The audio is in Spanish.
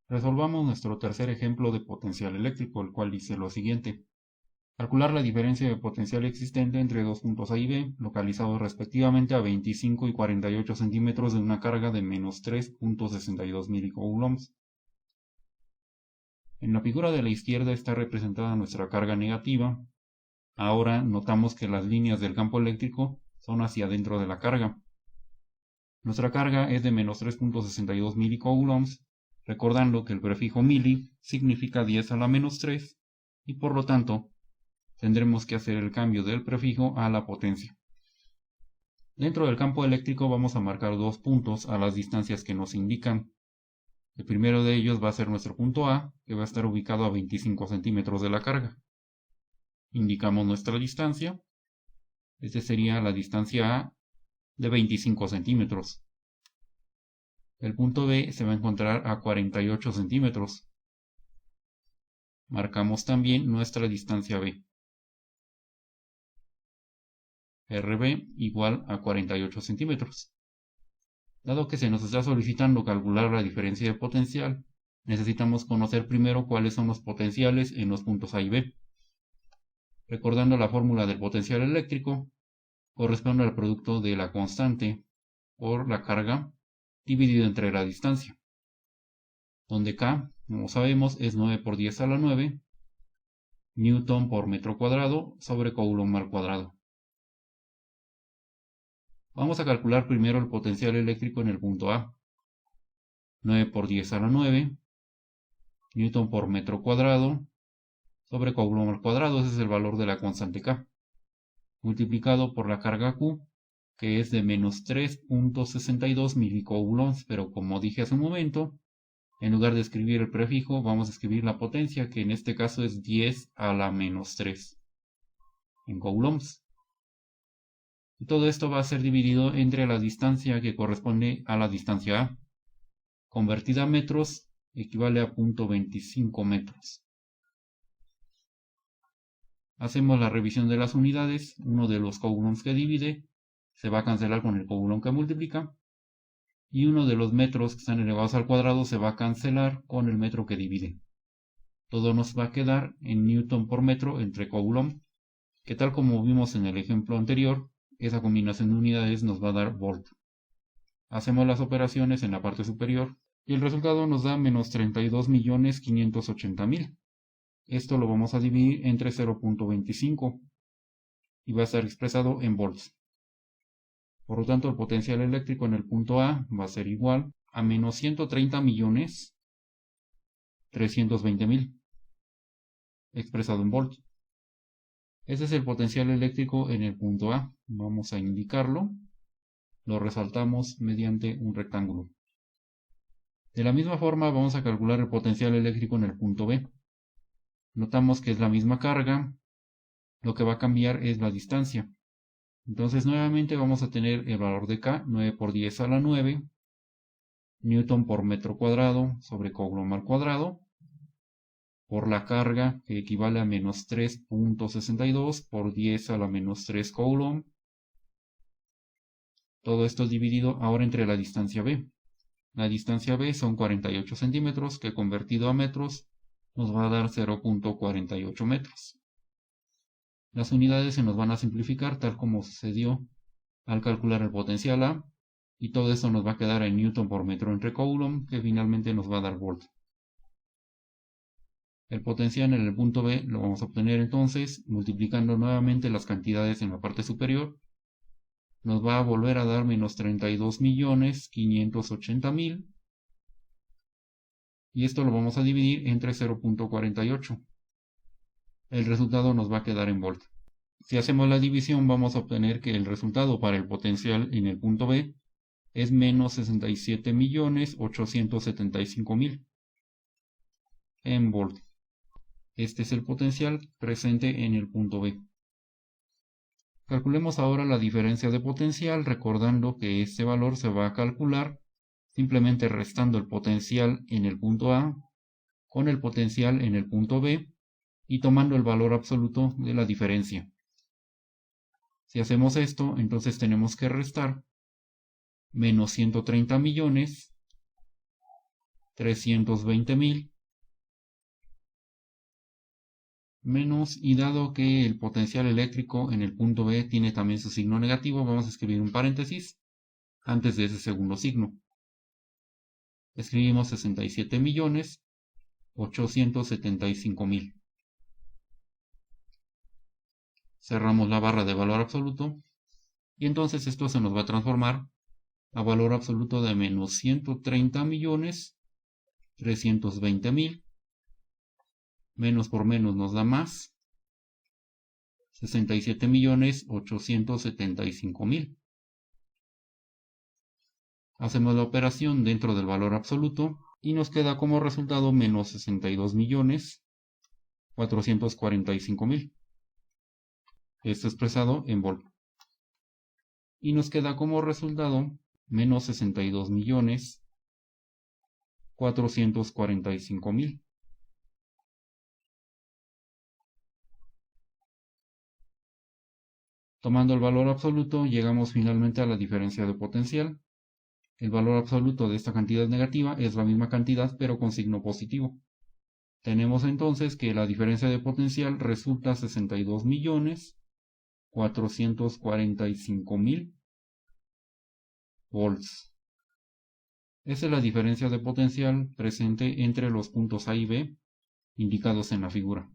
Resolvamos nuestro tercer ejemplo de potencial eléctrico, el cual dice lo siguiente. Calcular la diferencia de potencial existente entre dos puntos A y B, localizados respectivamente a 25 y 48 centímetros de una carga de menos 3.62 milicoulombs. En la figura de la izquierda está representada nuestra carga negativa. Ahora notamos que las líneas del campo eléctrico son hacia adentro de la carga. Nuestra carga es de menos 3.62 milicoulombs, recordando que el prefijo mili significa 10 a la menos 3 y por lo tanto tendremos que hacer el cambio del prefijo a la potencia. Dentro del campo eléctrico vamos a marcar dos puntos a las distancias que nos indican. El primero de ellos va a ser nuestro punto A, que va a estar ubicado a 25 centímetros de la carga. Indicamos nuestra distancia. Esta sería la distancia A de 25 centímetros. El punto B se va a encontrar a 48 centímetros. Marcamos también nuestra distancia B. RB igual a 48 centímetros. Dado que se nos está solicitando calcular la diferencia de potencial, necesitamos conocer primero cuáles son los potenciales en los puntos A y B. Recordando la fórmula del potencial eléctrico, corresponde al producto de la constante por la carga dividido entre la distancia, donde K, como sabemos, es 9 por 10 a la 9 Newton por metro cuadrado sobre Coulomb al cuadrado. Vamos a calcular primero el potencial eléctrico en el punto A. 9 por 10 a la 9 Newton por metro cuadrado sobre Coulomb al cuadrado, ese es el valor de la constante K, multiplicado por la carga Q, que es de menos 3.62 milicoulombs, pero como dije hace un momento, en lugar de escribir el prefijo, vamos a escribir la potencia, que en este caso es 10 a la menos 3 en coulombs. Y todo esto va a ser dividido entre la distancia que corresponde a la distancia A. Convertida a metros, equivale a 0.25 metros. Hacemos la revisión de las unidades. Uno de los coulombs que divide se va a cancelar con el coulomb que multiplica. Y uno de los metros que están elevados al cuadrado se va a cancelar con el metro que divide. Todo nos va a quedar en Newton por metro entre coulomb, que tal como vimos en el ejemplo anterior, esa combinación de unidades nos va a dar volt. Hacemos las operaciones en la parte superior y el resultado nos da menos 32.580.000. Esto lo vamos a dividir entre 0.25 y va a estar expresado en volts. Por lo tanto, el potencial eléctrico en el punto A va a ser igual a menos 130.320.000 expresado en volts. Ese es el potencial eléctrico en el punto A. Vamos a indicarlo. Lo resaltamos mediante un rectángulo. De la misma forma vamos a calcular el potencial eléctrico en el punto B. Notamos que es la misma carga. Lo que va a cambiar es la distancia. Entonces nuevamente vamos a tener el valor de K, 9 por 10 a la 9 Newton por metro cuadrado sobre Coulomb al cuadrado, por la carga, que equivale a menos 3.62 por 10 a la menos 3 Coulomb. Todo esto dividido ahora entre la distancia B. La distancia B son 48 centímetros, que convertido a metros nos va a dar 0.48 metros. Las unidades se nos van a simplificar tal como sucedió al calcular el potencial A, y todo esto nos va a quedar en Newton por metro entre Coulomb, que finalmente nos va a dar volt. El potencial en el punto B lo vamos a obtener entonces multiplicando nuevamente las cantidades en la parte superior. Nos va a volver a dar menos 32.580.000 y esto lo vamos a dividir entre 0.48. El resultado nos va a quedar en volt. Si hacemos la división vamos a obtener que el resultado para el potencial en el punto B es menos 67.875.000 en volt. Este es el potencial presente en el punto B. Calculemos ahora la diferencia de potencial, recordando que este valor se va a calcular simplemente restando el potencial en el punto A con el potencial en el punto B y tomando el valor absoluto de la diferencia. Si hacemos esto, entonces tenemos que restar menos 130 millones 320.000 menos, y dado que el potencial eléctrico en el punto B tiene también su signo negativo, vamos a escribir un paréntesis antes de ese segundo signo. Escribimos 67.875.000. Cerramos la barra de valor absoluto y entonces esto se nos va a transformar a valor absoluto de menos 130.320.000. Menos por menos nos da más 67.875.000. Hacemos la operación dentro del valor absoluto y nos queda como resultado menos 62.445.000. Esto expresado en volt. Y nos queda como resultado menos 62.445.000. Tomando el valor absoluto, llegamos finalmente a la diferencia de potencial. El valor absoluto de esta cantidad negativa es la misma cantidad, pero con signo positivo. Tenemos entonces que la diferencia de potencial resulta 62.445.000 volts. Esa es la diferencia de potencial presente entre los puntos A y B indicados en la figura.